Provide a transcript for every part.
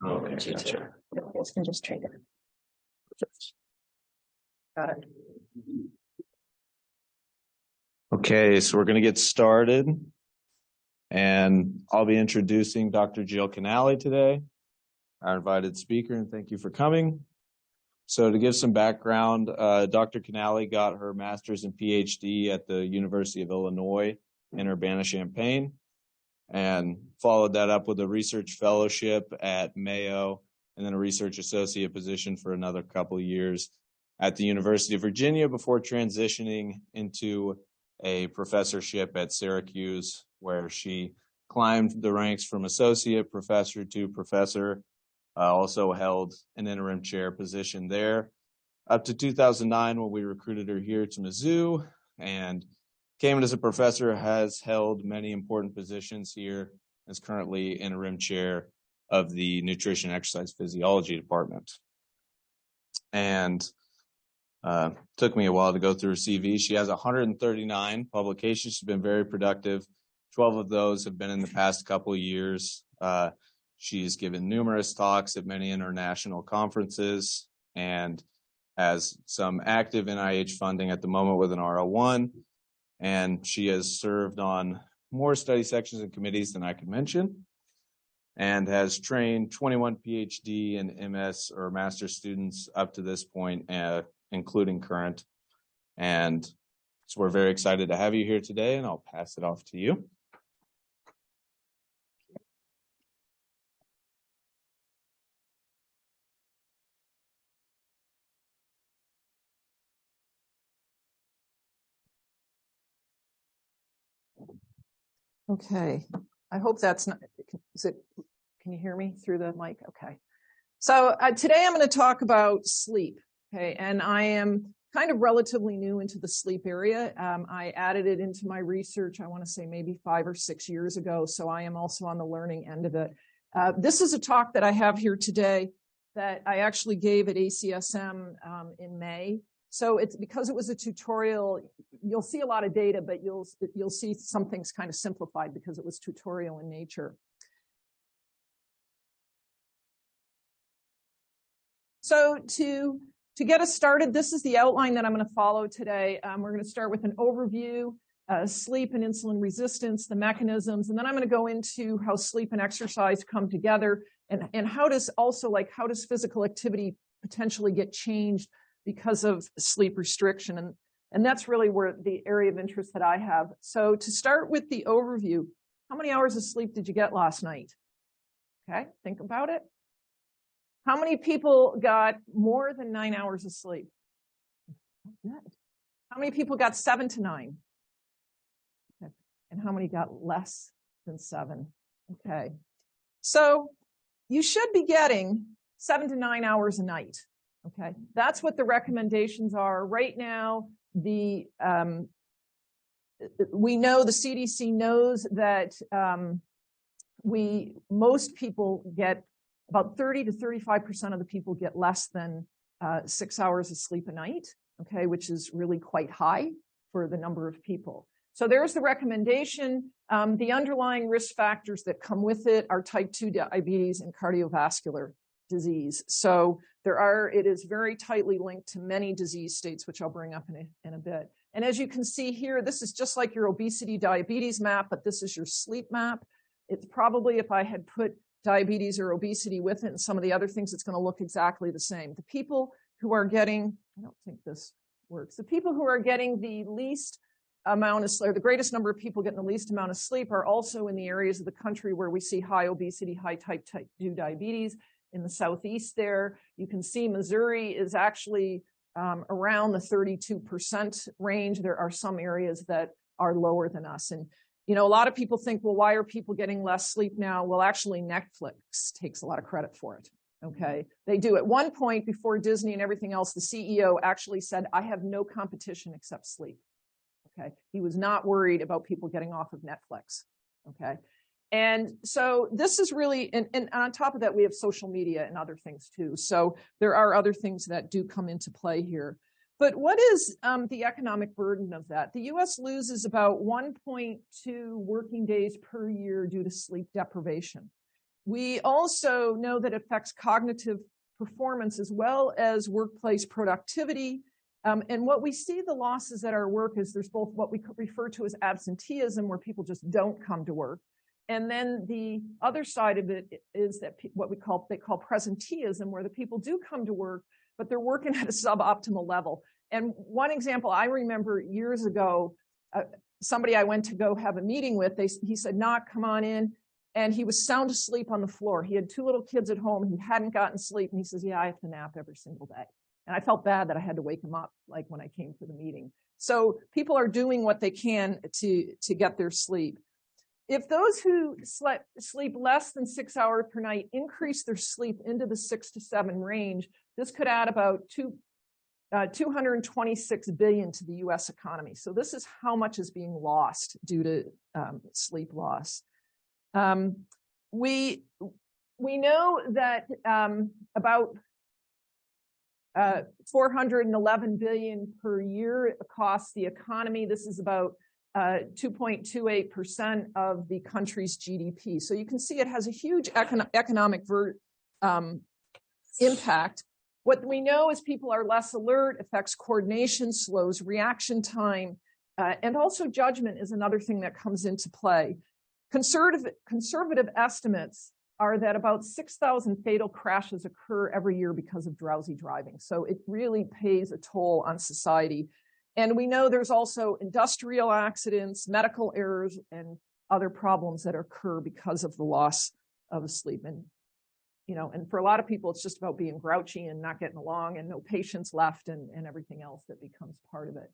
Okay, gotcha. You guys can just trade it. Got it. Okay, so we're going to get started. And I'll be introducing Dr. Jill Kanaley today, our invited speaker, and thank you for coming. So to give some background, Dr. Kanaley got her master's and PhD at the University of Illinois in Urbana-Champaign, and followed that up with a research fellowship at Mayo, and then a research associate position for another couple of years at the University of Virginia before transitioning into a professorship at Syracuse, where she climbed the ranks from associate professor to professor, also held an interim chair position there up to 2009 when we recruited her here to Mizzou, and came in as a professor, has held many important positions here, is currently interim chair of the Nutrition and Exercise Physiology Department. And took me a while to go through her CV. She has 139 publications. She's been very productive. 12 of those have been in the past couple of years. She's given numerous talks at many international conferences and has some active NIH funding at the moment with an R01. And she has served on more study sections and committees than I could mention, and has trained 21 PhD and MS or master's students up to this point, including current. And so we're very excited to have you here today, and I'll pass it off to you. Okay, I hope that's not, can you hear me through the mic? Okay. So today I'm going to talk about sleep, okay, and I am kind of relatively new into the sleep area. I added it into my research, I want to say maybe 5 or 6 years ago, so I am also on the learning end of it. This is a talk that I have here today that I actually gave at ACSM in May. So it's because it was a tutorial, you'll see a lot of data, but you'll see some things kind of simplified because it was tutorial in nature. So to get us started, this is the outline that I'm going to follow today. We're going to start with an overview, sleep and insulin resistance, the mechanisms, and then I'm going to go into how sleep and exercise come together, and how does physical activity potentially get changed because of sleep restriction. And that's really where the area of interest that I have. So to start with the overview, how many hours of sleep did you get last night? Okay, think about it. How many people got more than 9 hours of sleep? Good. How many people got 7 to 9? Okay. And how many got less than 7? Okay. So you should be getting 7 to 9 hours a night. Okay. That's what the recommendations are right now. We know, the CDC knows that most people get about 30 to 35% of the people get less than 6 hours of sleep a night, okay, which is really quite high for the number of people. So there's the recommendation. The underlying risk factors that come with it are type 2 diabetes and cardiovascular disease. So it is very tightly linked to many disease states, which I'll bring up in a bit. And as you can see here, this is just like your obesity diabetes map, but this is your sleep map. It's probably, if I had put diabetes or obesity with it and some of the other things, it's going to look exactly the same. The people who are getting, I don't think this works, the people who are getting the least amount of sleep, or the greatest number of people getting the least amount of sleep, are also in the areas of the country where we see high obesity, high type 2 diabetes. In the southeast there, you can see Missouri is actually around the 32% range. There are some areas that are lower than us. And you know, a lot of people think, well, why are people getting less sleep now? Well, actually, Netflix takes a lot of credit for it, okay? They do. At one point, before Disney and everything else, the CEO actually said, I have no competition except sleep, okay? He was not worried about people getting off of Netflix, okay? And so this is really, and on top of that, we have social media and other things too. So there are other things that do come into play here. But what is the economic burden of that? The U.S. loses about 1.2 working days per year due to sleep deprivation. We also know that it affects cognitive performance as well as workplace productivity. And what we see the losses at our work is there's both what we refer to as absenteeism, where people just don't come to work. And then the other side of it is that what they call presenteeism, where the people do come to work, but they're working at a suboptimal level. And one example I remember years ago, somebody I went to go have a meeting with, he said, "Knock, come on in." And he was sound asleep on the floor. He had 2 little kids at home. He hadn't gotten sleep. And he says, "Yeah, I have to nap every single day." And I felt bad that I had to wake him up, like when I came to the meeting. So people are doing what they can to get their sleep. If those who sleep less than 6 hours per night increase their sleep into the 6 to 7 range, this could add about $226 billion to the U.S. economy. So this is how much is being lost due to sleep loss. We know that about 411 billion per year costs the economy. This is about 2.28% of the country's GDP. So you can see it has a huge economic impact. What we know is people are less alert, affects coordination, slows reaction time, and also judgment is another thing that comes into play. Conservative estimates are that about 6,000 fatal crashes occur every year because of drowsy driving. So it really pays a toll on society. And we know there's also industrial accidents, medical errors, and other problems that occur because of the loss of sleep. And, and for a lot of people, it's just about being grouchy and not getting along and no patience left and everything else that becomes part of it.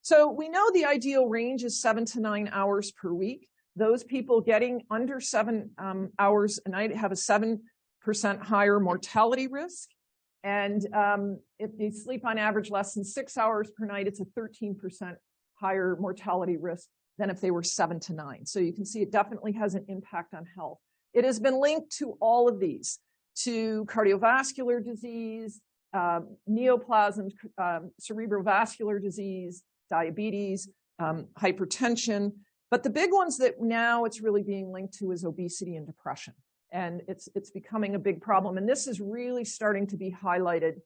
So we know the ideal range is 7 to 9 hours per week. Those people getting under 7 hours a night have a 7% higher mortality risk. And if they sleep on average less than 6 hours per night, it's a 13% higher mortality risk than if they were 7 to 9. So you can see it definitely has an impact on health. It has been linked to all of these, to cardiovascular disease, neoplasms, cerebrovascular disease, diabetes, hypertension. But the big ones that now it's really being linked to is obesity and depression. And it's becoming a big problem. And this is really starting to be highlighted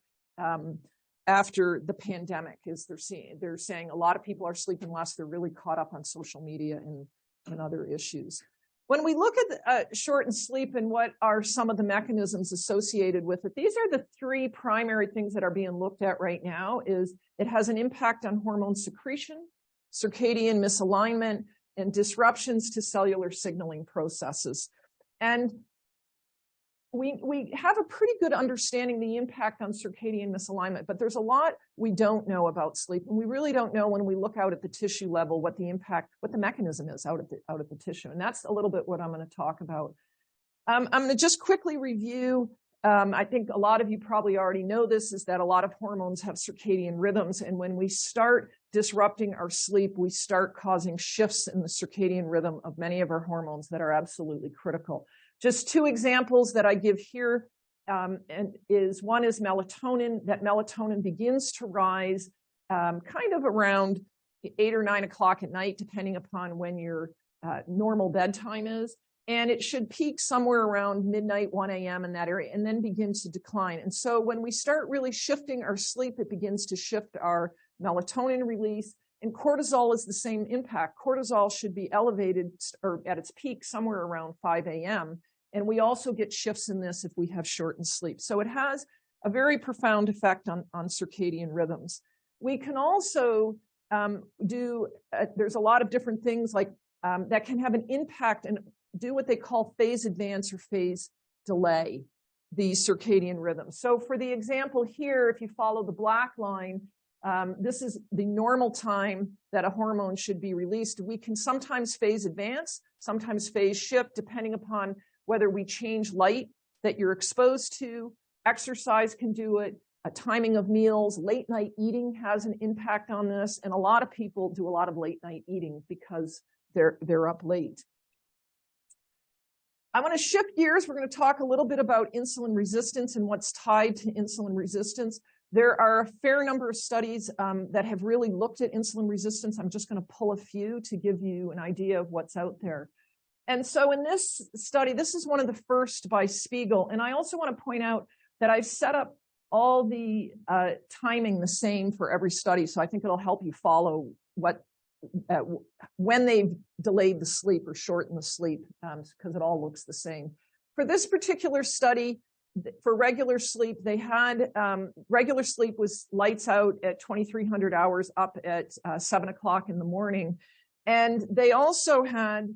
after the pandemic, is they're saying a lot of people are sleeping less. They're really caught up on social media and other issues. When we look at shortened sleep and what are some of the mechanisms associated with it, these are the 3 primary things that are being looked at right now. Is it has an impact on hormone secretion, circadian misalignment, and disruptions to cellular signaling processes. And we have a pretty good understanding the impact on circadian misalignment, but there's a lot we don't know about sleep. And we really don't know when we look out at the tissue level what the mechanism is out of the tissue. And that's a little bit what I'm going to talk about. I'm going to just quickly review. I think a lot of you probably already know this, is that a lot of hormones have circadian rhythms. And when we start disrupting our sleep, we start causing shifts in the circadian rhythm of many of our hormones that are absolutely critical. Just 2 examples that I give here, one is melatonin. That melatonin begins to rise kind of around 8 or 9 o'clock at night, depending upon when your normal bedtime is. And it should peak somewhere around midnight, 1 a.m. in that area, and then begins to decline. And so when we start really shifting our sleep, it begins to shift our melatonin release. And cortisol is the same impact. Cortisol should be elevated or at its peak somewhere around 5 a.m. And we also get shifts in this if we have shortened sleep. So it has a very profound effect on circadian rhythms. We can also there's a lot of different things like that can have an impact and do what they call phase advance or phase delay the circadian rhythm. So for the example here, if you follow the black line, this is the normal time that a hormone should be released. We can sometimes phase advance, sometimes phase shift, depending upon whether we change light that you're exposed to. Exercise can do it. A timing of meals, late night eating has an impact on this. And a lot of people do a lot of late night eating because they're up late. I want to shift gears. We're going to talk a little bit about insulin resistance and what's tied to insulin resistance. There are a fair number of studies that have really looked at insulin resistance. I'm just going to pull a few to give you an idea of what's out there. And so in this study, this is one of the first by Spiegel. And I also want to point out that I've set up all the timing the same for every study. So I think it'll help you follow when they've delayed the sleep or shortened the sleep, because it all looks the same. For this particular study, for regular sleep, they had regular sleep was lights out at 2,300 hours up at 7 o'clock in the morning. And they also had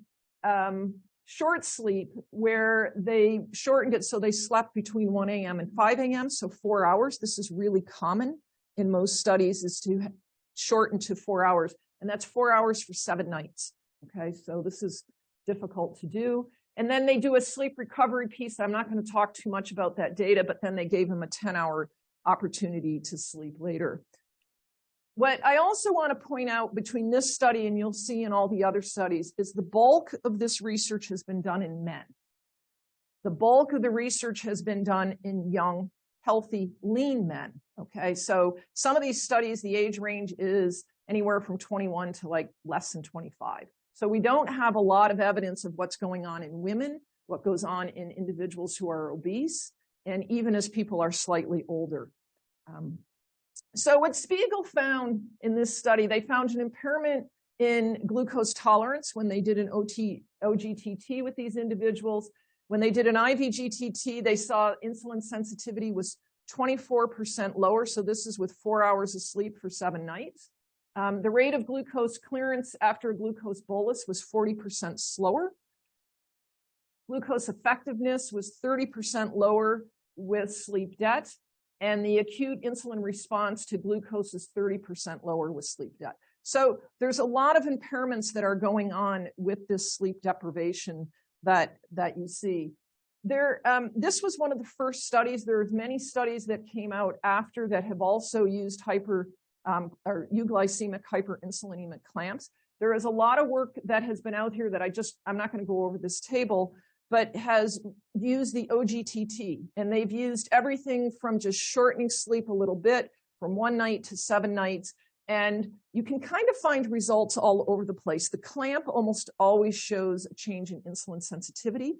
short sleep where they shortened it so they slept between 1 a.m. and 5 a.m., so 4 hours. This is really common in most studies, is to shorten to 4 hours. And that's 4 hours for 7 nights. Okay, so this is difficult to do. And then they do a sleep recovery piece. I'm not going to talk too much about that data, but then they gave them a 10-hour opportunity to sleep later. What I also want to point out between this study and you'll see in all the other studies is the bulk of this research has been done in men. The bulk of the research has been done in young, healthy, lean men. Okay, so some of these studies, the age range is anywhere from 21 to like less than 25. So we don't have a lot of evidence of what's going on in women, what goes on in individuals who are obese, and even as people are slightly older. So what Spiegel found in this study, they found an impairment in glucose tolerance when they did an OGTT with these individuals. When they did an IVGTT, they saw insulin sensitivity was 24% lower. So this is with 4 hours of sleep for 7 nights. The rate of glucose clearance after a glucose bolus was 40% slower. Glucose effectiveness was 30% lower with sleep debt. And the acute insulin response to glucose is 30% lower with sleep debt. So there's a lot of impairments that are going on with this sleep deprivation that you see. This was one of the first studies. There's many studies that came out after that have also used euglycemic hyperinsulinemic clamps. There is a lot of work that has been out here that I'm not going to go over this table, but has used the OGTT. And they've used everything from just shortening sleep a little bit from 1 night to 7 nights. And you can kind of find results all over the place. The clamp almost always shows a change in insulin sensitivity.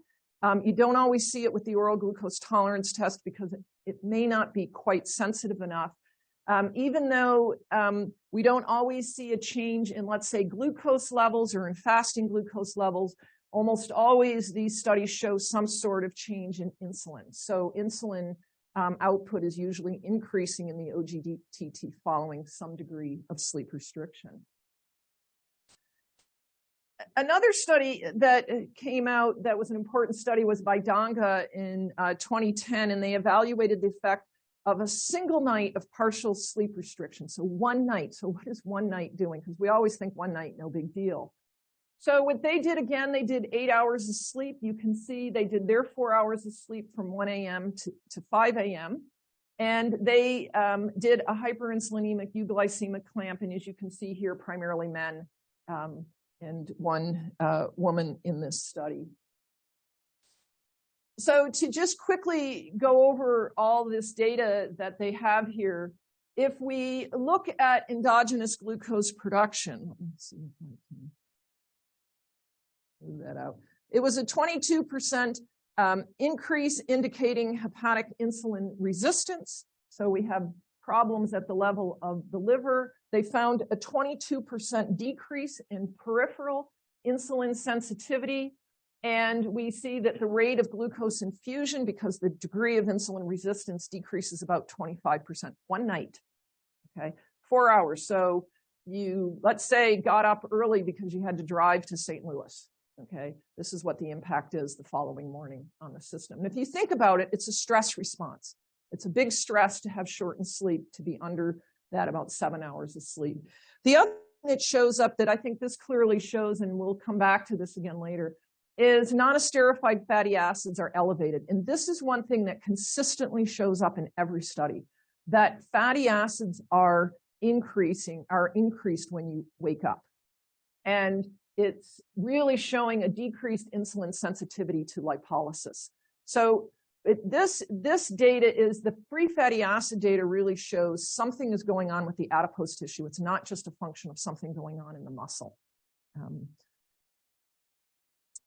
You don't always see it with the oral glucose tolerance test because it may not be quite sensitive enough. Even though we don't always see a change in, let's say, glucose levels or in fasting glucose levels, almost always these studies show some sort of change in insulin. So insulin output is usually increasing in the OGTT following some degree of sleep restriction. Another study that came out that was an important study was by Donga in 2010, and they evaluated the effect of a single night of partial sleep restriction. So 1 night. So what is 1 night doing? Because we always think 1 night, no big deal. So what they did, again, they did 8 hours of sleep. You can see they did their 4 hours of sleep from 1 a.m. to 5 a.m. And they did a hyperinsulinemic euglycemic clamp. And as you can see here, primarily men and 1 woman in this study. So to just quickly go over all this data that they have here, if we look at endogenous glucose production, let me see if I can move that out. It was a 22% increase indicating hepatic insulin resistance. So we have problems at the level of the liver. They found a 22% decrease in peripheral insulin sensitivity. And we see that the rate of glucose infusion, because the degree of insulin resistance decreases about 25%, 1 night, okay, 4 hours. So you, let's say, got up early because you had to drive to St. Louis, okay? This is what the impact is the following morning on the system. And if you think about it, it's a stress response. It's a big stress to have shortened sleep, to be under that about 7 hours of sleep. The other thing that shows up that I think this clearly shows, and we'll come back to this again later, is non-esterified fatty acids are elevated. And this is one thing that consistently shows up in every study, that fatty acids are increased when you wake up. And it's really showing a decreased insulin sensitivity to lipolysis. So this data is, the free fatty acid data really shows something is going on with the adipose tissue. It's not just a function of something going on in the muscle.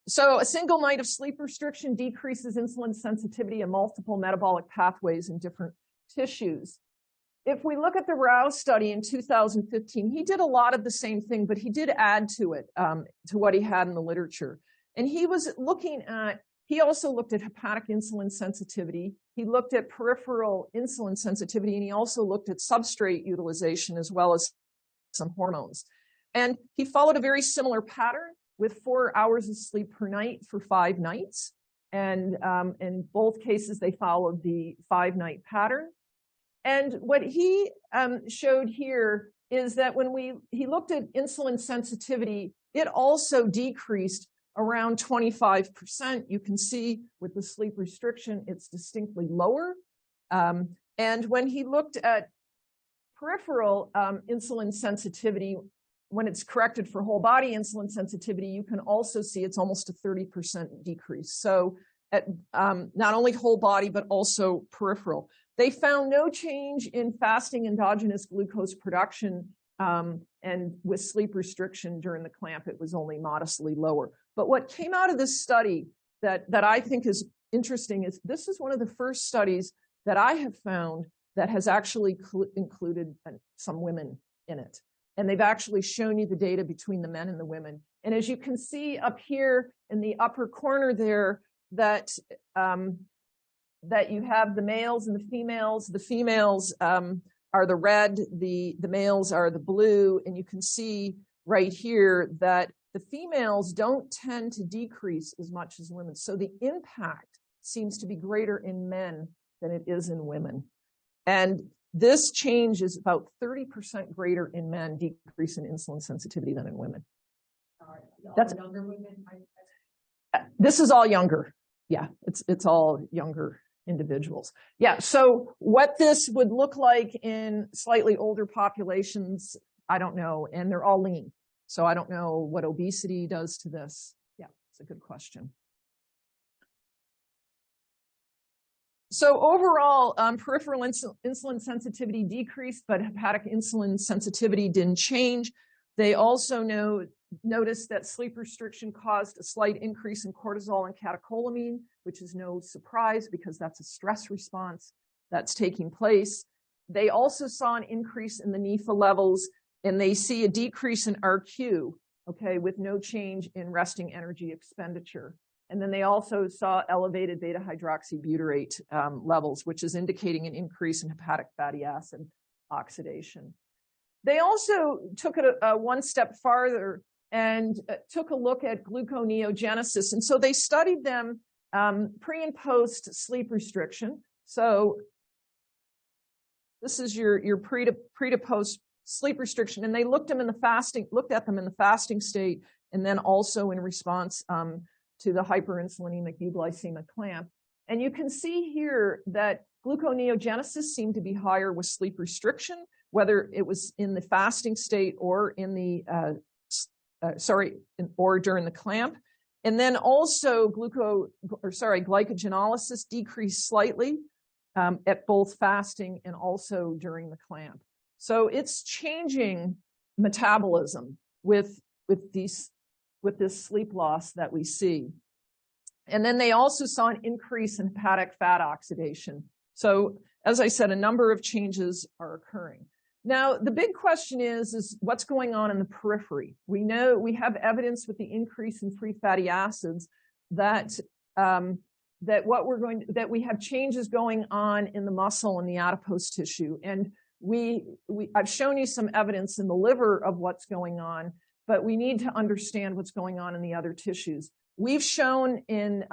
So a single night of sleep restriction decreases insulin sensitivity in multiple metabolic pathways in different tissues. If we look at the Rouse study in 2015, he did a lot of the same thing, but he did add to it, to what he had in the literature. And he also looked at hepatic insulin sensitivity. He looked at peripheral insulin sensitivity, and he also looked at substrate utilization as well as some hormones. And he followed a very similar pattern with 4 hours of sleep per night for 5 nights. And in both cases, they followed the 5-night pattern. And what he showed here is that when he looked at insulin sensitivity, it also decreased around 25%. You can see with the sleep restriction, it's distinctly lower. And when he looked at peripheral insulin sensitivity, when it's corrected for whole body insulin sensitivity, you can also see it's almost a 30% decrease. So at not only whole body, but also peripheral. They found no change in fasting endogenous glucose production, and with sleep restriction during the clamp, it was only modestly lower. But what came out of this study that I think is interesting is this is one of the first studies that I have found that has actually included some women in it. And they've actually shown you the data between the men and the women. And as you can see up here in the upper corner there, that you have the males and the females. The females are the red, the males are the blue, and you can see right here that the females don't tend to decrease as much as women. So the impact seems to be greater in men than it is in women. And this change is about 30% greater in men, decrease in insulin sensitivity than in women. That's younger women. This is all younger. Yeah, it's all younger individuals. Yeah, so what this would look like in slightly older populations, I don't know, and they're all lean. So I don't know what obesity does to this. Yeah, it's a good question. So overall, peripheral insulin sensitivity decreased, but hepatic insulin sensitivity didn't change. They also noticed that sleep restriction caused a slight increase in cortisol and catecholamine, which is no surprise because that's a stress response that's taking place. They also saw an increase in the NEFA levels, and they see a decrease in RQ, okay, with no change in resting energy expenditure. And then they also saw elevated beta hydroxybutyrate levels, which is indicating an increase in hepatic fatty acid oxidation. They also took it one step farther and took a look at gluconeogenesis. And so they studied them pre and post sleep restriction. So this is your pre to post sleep restriction. And they looked at them in the fasting state, and then also in response to the hyperinsulinemic euglycemic clamp. And you can see here that gluconeogenesis seemed to be higher with sleep restriction, whether it was in the fasting state or in the or during the clamp. And then also glycogenolysis decreased slightly at both fasting and also during the clamp. So it's changing metabolism with this sleep loss that we see. And then they also saw an increase in hepatic fat oxidation. So as I said, a number of changes are occurring. Now, the big question is what's going on in the periphery? We know we have evidence with the increase in free fatty acids that we have changes going on in the muscle and the adipose tissue. And I've shown you some evidence in the liver of what's going on, but we need to understand what's going on in the other tissues. We've shown in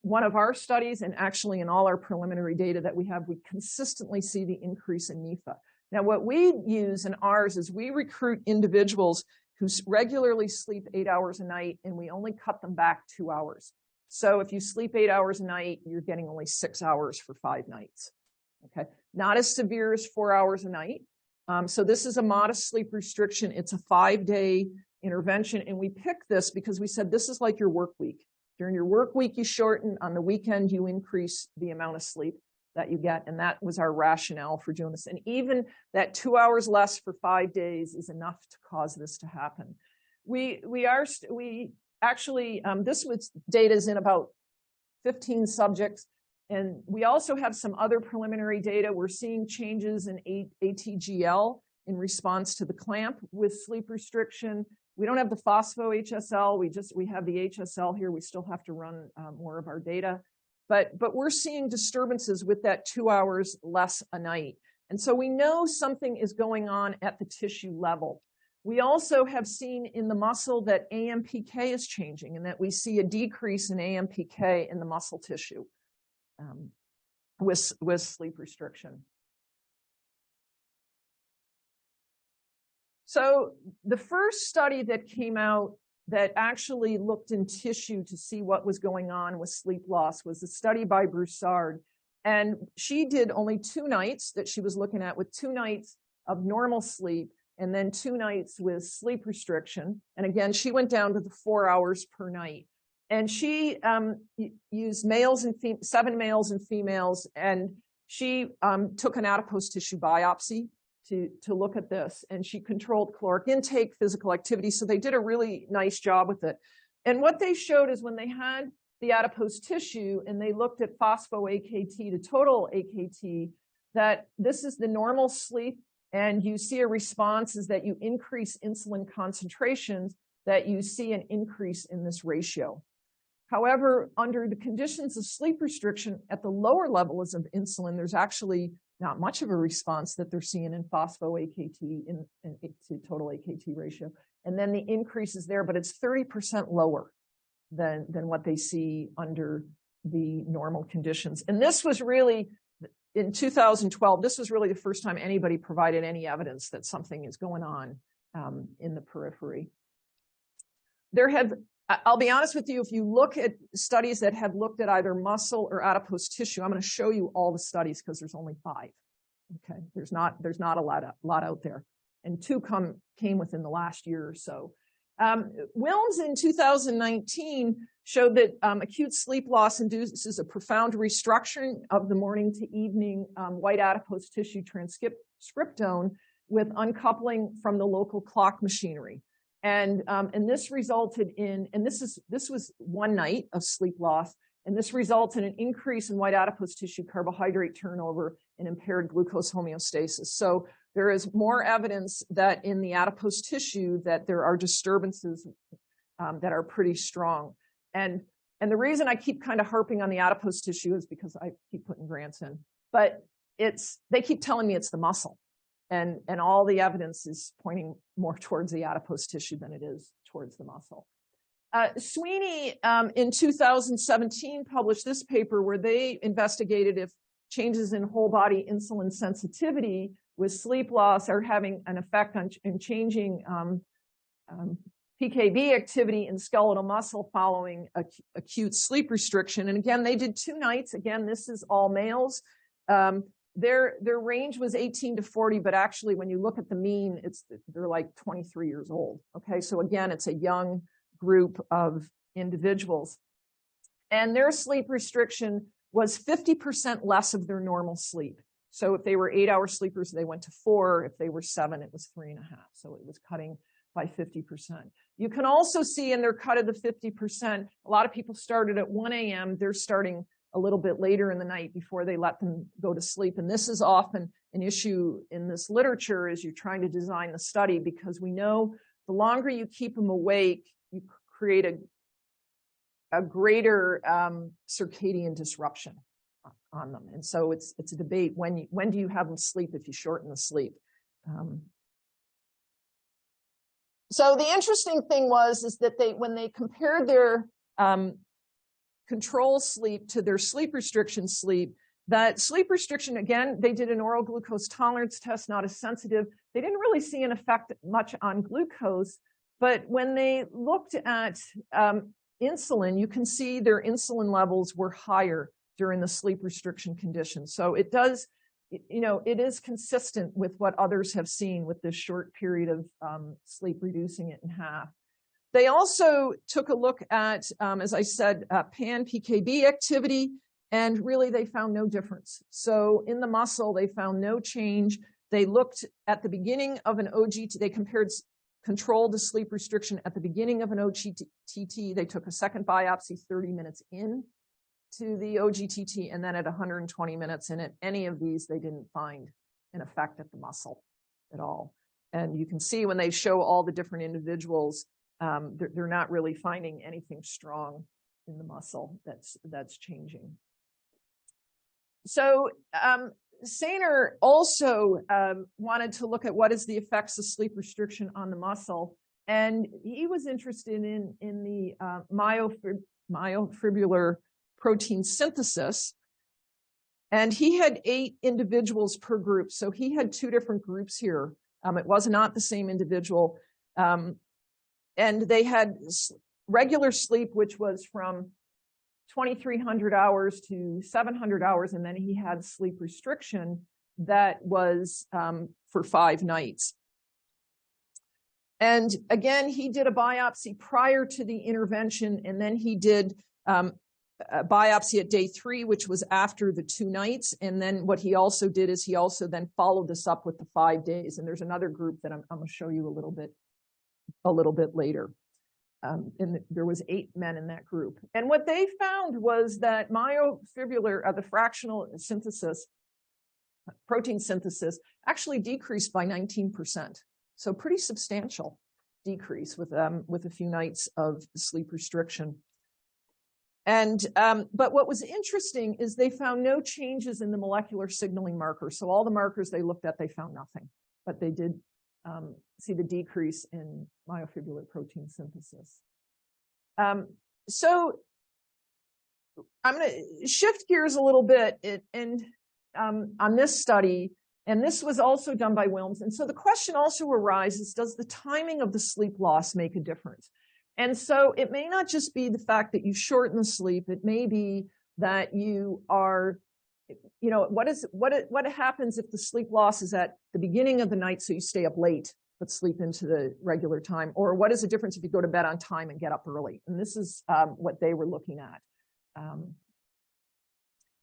one of our studies, and actually in all our preliminary data that we consistently see the increase in NEFA. Now, what we use in ours is we recruit individuals who regularly sleep 8 hours a night, and we only cut them back 2 hours. So if you sleep 8 hours a night, you're getting only 6 hours for 5 nights. Okay, not as severe as 4 hours a night. So this is a modest sleep restriction. It's a 5-day intervention. And we picked this because we said this is like your work week. During your work week, you shorten. On the weekend, you increase the amount of sleep that you get. And that was our rationale for doing this. And even that 2 hours less for 5 days is enough to cause this to happen. We actually, this was data is in about 15 subjects. And we also have some other preliminary data. We're seeing changes in ATGL in response to the clamp with sleep restriction. We don't have the phospho-HSL. We have the HSL here. We still have to run more of our data. But we're seeing disturbances with that 2 hours less a night. And so we know something is going on at the tissue level. We also have seen in the muscle that AMPK is changing and that we see a decrease in AMPK in the muscle tissue with sleep restriction. So the first study that came out that actually looked in tissue to see what was going on with sleep loss was a study by Broussard. And she did only 2 nights that she was looking at, with 2 nights of normal sleep and then 2 nights with sleep restriction. And again, she went down to the 4 hours per night. And she used 7 males and females, and she took an adipose tissue biopsy to look at this. And she controlled caloric intake, physical activity. So they did a really nice job with it. And what they showed is when they had the adipose tissue and they looked at phospho-AKT to total AKT, that this is the normal sleep. And you see a response is that you increase insulin concentrations, that you see an increase in this ratio. However, under the conditions of sleep restriction at the lower levels of insulin, there's actually not much of a response that they're seeing in phospho-AKT to total AKT ratio. And then the increase is there, but it's 30% lower than what they see under the normal conditions. And this was really, in 2012, this was really the first time anybody provided any evidence that something is going on in the periphery. I'll be honest with you, if you look at studies that have looked at either muscle or adipose tissue, I'm going to show you all the studies because there's only 5. Okay, there's not a lot out there, and 2 came within the last year or so. Wilms in 2019 showed that acute sleep loss induces a profound restructuring of the morning to evening white adipose tissue transcriptome with uncoupling from the local clock machinery. And this resulted in, and this was 1 night of sleep loss, and this results in an increase in white adipose tissue carbohydrate turnover and impaired glucose homeostasis. So there is more evidence that in the adipose tissue that there are disturbances that are pretty strong. And the reason I keep kind of harping on the adipose tissue is because I keep putting grants in, but they keep telling me it's the muscle. And all the evidence is pointing more towards the adipose tissue than it is towards the muscle. Sweeney in 2017 published this paper where they investigated if changes in whole body insulin sensitivity with sleep loss are having an effect on changing PKB activity in skeletal muscle following acute sleep restriction. And again, they did 2 nights. Again, this is all males. Their range was 18 to 40, but actually when you look at the mean, they're like 23 years old. Okay, so again, it's a young group of individuals. And their sleep restriction was 50% less of their normal sleep. So if they were 8-hour sleepers, they went to 4. If they were 7, it was 3.5. So it was cutting by 50%. You can also see in their cut of the 50%, a lot of people started at 1 a.m. They're starting a little bit later in the night before they let them go to sleep. And this is often an issue in this literature as you're trying to design the study, because we know the longer you keep them awake, you create a greater circadian disruption on them. And so it's a debate. When do you have them sleep if you shorten the sleep? So the interesting thing is that when they compared their control sleep to their sleep restriction sleep, that sleep restriction, again, they did an oral glucose tolerance test, not as sensitive. They didn't really see an effect much on glucose, but when they looked at insulin, you can see their insulin levels were higher during the sleep restriction condition. So it does, it is consistent with what others have seen with this short period of sleep, reducing it in half. They also took a look at, as I said, pan-PKB activity, and really they found no difference. So in the muscle, they found no change. They looked at the beginning of an OGT, they compared controlled the sleep restriction at the beginning of an OGTT. They took a second biopsy 30 minutes in to the OGTT, and then at 120 minutes. And at any of these, they didn't find an effect at the muscle at all. And you can see when they show all the different individuals, they're not really finding anything strong in the muscle that's changing. So Sainer also wanted to look at what is the effects of sleep restriction on the muscle. And he was interested in the myofibrillar protein synthesis. And he had 8 individuals per group. So he had 2 different groups here. It was not the same individual. And they had regular sleep, which was from 2,300 hours to 700 hours. And then he had sleep restriction that was for 5 nights. And again, he did a biopsy prior to the intervention, and then he did a biopsy at day 3, which was after the 2 nights. And then what he also did is he also then followed this up with the 5 days. And there's another group that I'm going to show you a little bit later. And there was 8 men in that group. And what they found was that myofibrillar, the fractional synthesis, protein synthesis, actually decreased by 19%. So pretty substantial decrease with a few nights of sleep restriction. And but what was interesting is they found no changes in the molecular signaling markers. So all the markers they looked at, they found nothing, but they did see the decrease in myofibrillar protein synthesis. So I'm going to shift gears a little bit on this study, and this was also done by Wilms. And so the question also arises, does the timing of the sleep loss make a difference? And so it may not just be the fact that you shorten the sleep. It may be that you are, what happens if the sleep loss is at the beginning of the night, so you stay up late but sleep into the regular time? Or what is the difference if you go to bed on time and get up early? And this is what they were looking at.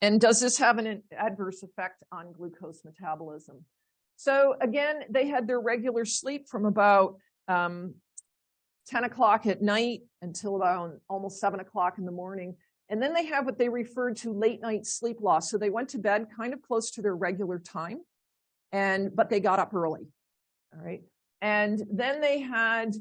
And does this have an adverse effect on glucose metabolism? So again, they had their regular sleep from about 10 o'clock at night until about almost 7 o'clock in the morning. And then they have what they referred to late night sleep loss. So they went to bed kind of close to their regular time, but they got up early. All right. And then they had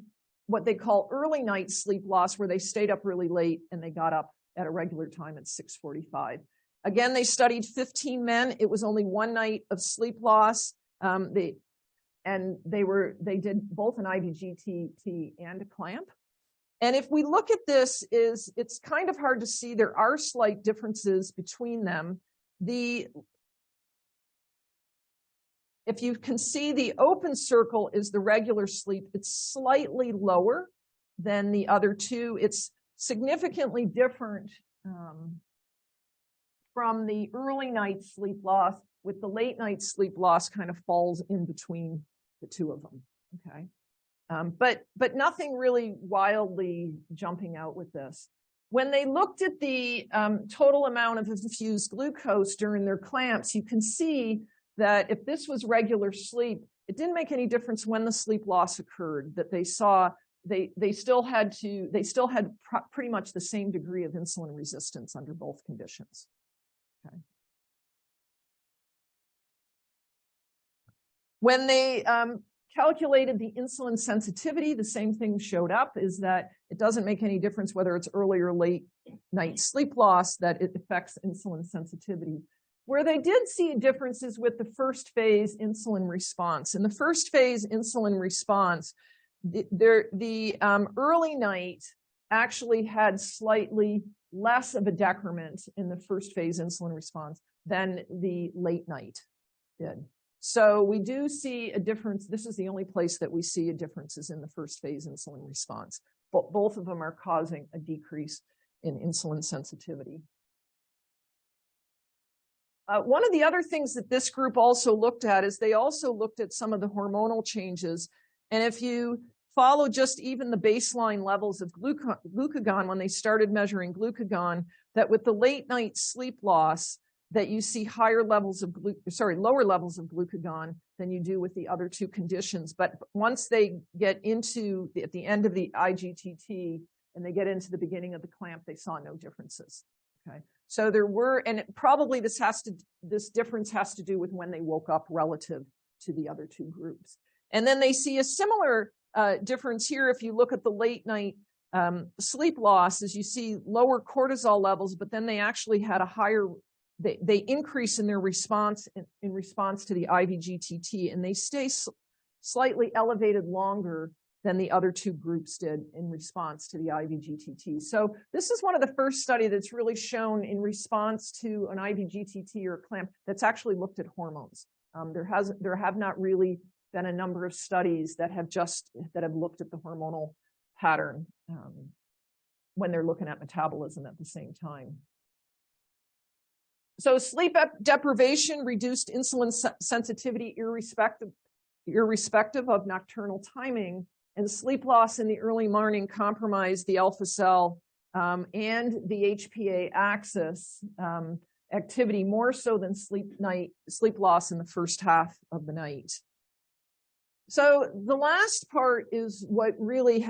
what they call early night sleep loss, where they stayed up really late and they got up at a regular time at 6:45. Again, they studied 15 men. It was only 1 night of sleep loss. They did both an IVGTT and a clamp. And if we look at this, it's kind of hard to see. There are slight differences between them. If you can see, the open circle is the regular sleep. It's slightly lower than the other 2. It's significantly different from the early night sleep loss, with the late night sleep loss kind of falls in between the 2 of them. Okay. But nothing really wildly jumping out with this. When they looked at the total amount of infused glucose during their clamps, you can see that if this was regular sleep, it didn't make any difference when the sleep loss occurred, that they saw they still had pretty much the same degree of insulin resistance under both conditions. Okay. When they calculated the insulin sensitivity, the same thing showed up, is that it doesn't make any difference whether it's early or late night sleep loss, that it affects insulin sensitivity. Where they did see differences with the first phase insulin response. In the first phase insulin response, the early night actually had slightly less of a decrement in the first phase insulin response than the late night did. So we do see a difference. This is the only place that we see a difference, is in the first phase insulin response. But both of them are causing a decrease in insulin sensitivity. One of the other things that this group also looked at is they also looked at some of the hormonal changes. And if you follow just even the baseline levels of glucagon, when they started measuring glucagon, that with the late night sleep loss, that you see lower levels of glucagon than you do with the other two conditions. But once they get into at the end of the IGTT and they get into the beginning of the clamp, they saw no differences. Okay, so there were, and probably this difference has to do with when they woke up relative to the other two groups. And then they see a similar difference here. If you look at the late night sleep loss, as you see lower cortisol levels, but then they actually had a higher, they increase in their response in response to the IVGTT, and they stay slightly elevated longer than the other two groups did in response to the IVGTT. So this is one of the first study that's really shown in response to an IVGTT or a clamp that's actually looked at hormones. There have not really been a number of studies that have looked at the hormonal pattern when they're looking at metabolism at the same time. So sleep deprivation reduced insulin sensitivity irrespective of nocturnal timing, and sleep loss in the early morning compromised the alpha cell and the HPA axis activity more so than sleep loss in the first half of the night. So the last part is what really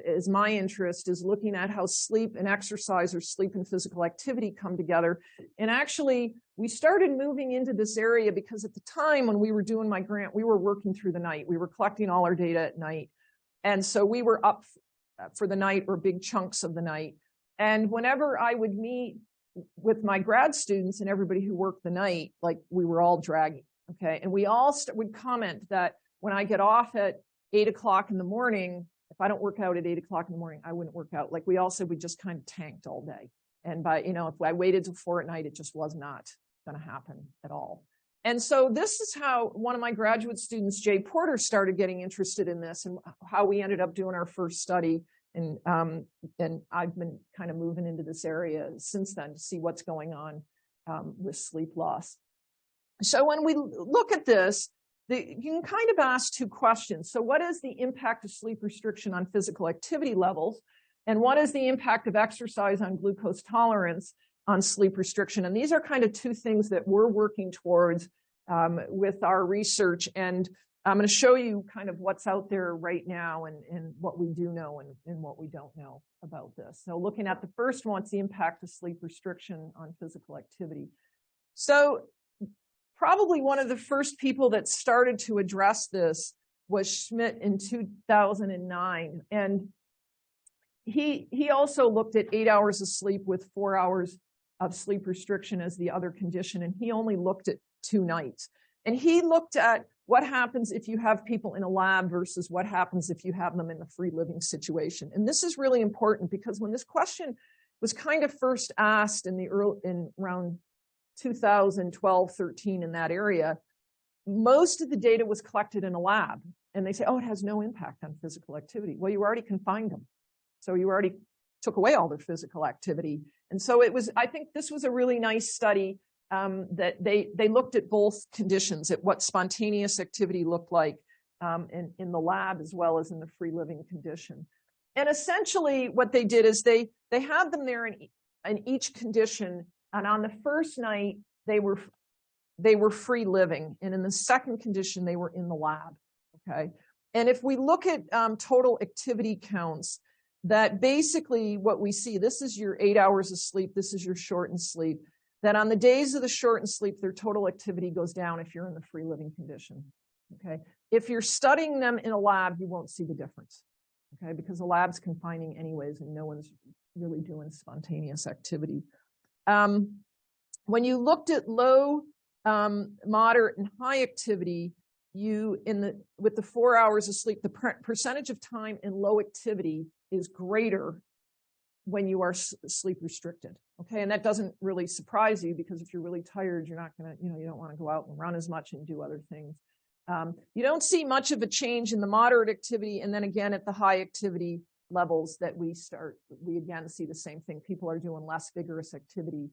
is my interest, is looking at how sleep and exercise, or sleep and physical activity, come together. And actually, we started moving into this area because at the time when we were doing my grant, we were working through the night. We were collecting all our data at night. And so we were up for the night, or big chunks of the night. And whenever I would meet with my grad students and everybody who worked the night, like, we were all dragging, okay? And we all would comment that when I get off at 8 o'clock in the morning, if I don't work out at 8 o'clock in the morning, I wouldn't work out. Like, we all said we just kind of tanked all day. And if I waited till 4 at night, it just was not going to happen at all. And so this is how one of my graduate students, Jay Porter, started getting interested in this, and how we ended up doing our first study. And I've been kind of moving into this area since then to see what's going on with sleep loss. So when we look at this, you can kind of ask two questions. So what is the impact of sleep restriction on physical activity levels? And what is the impact of exercise on glucose tolerance on sleep restriction? And these are kind of two things that we're working towards with our research. And I'm going to show you kind of what's out there right now, and what we do know and what we don't know about this. So looking at the first one, it's the impact of sleep restriction on physical activity. So probably one of the first people that started to address this was Schmidt in 2009. And he also looked at 8 hours of sleep with 4 hours of sleep restriction as the other condition. And he only looked at 2 nights. And he looked at what happens if you have people in a lab versus what happens if you have them in a free living situation. And this is really important, because when this question was kind of first asked in around 2012, 13, in that area, most of the data was collected in a lab. And they say, oh, it has no impact on physical activity. Well, you already confined them. So you already took away all their physical activity. And so I think this was a really nice study that they looked at both conditions, at what spontaneous activity looked like in the lab as well as in the free living condition. And essentially what they did is they had them there in each condition. And on the first night, they were free living. And in the second condition, they were in the lab, okay? And if we look at total activity counts, that basically what we see, this is your 8 hours of sleep, this is your shortened sleep, that on the days of the shortened sleep, their total activity goes down if you're in the free living condition, okay? If you're studying them in a lab, you won't see the difference, okay? Because the lab's confining anyways, and no one's really doing spontaneous activity. When you looked at low, moderate, and high activity, with the 4 hours of sleep, the percentage of time in low activity is greater when you are sleep restricted. Okay, and that doesn't really surprise you, because if you're really tired, you're not gonna, you don't want to go out and run as much and do other things. You don't see much of a change in the moderate activity, and then again at the high activity levels that we again see the same thing. People are doing less vigorous activity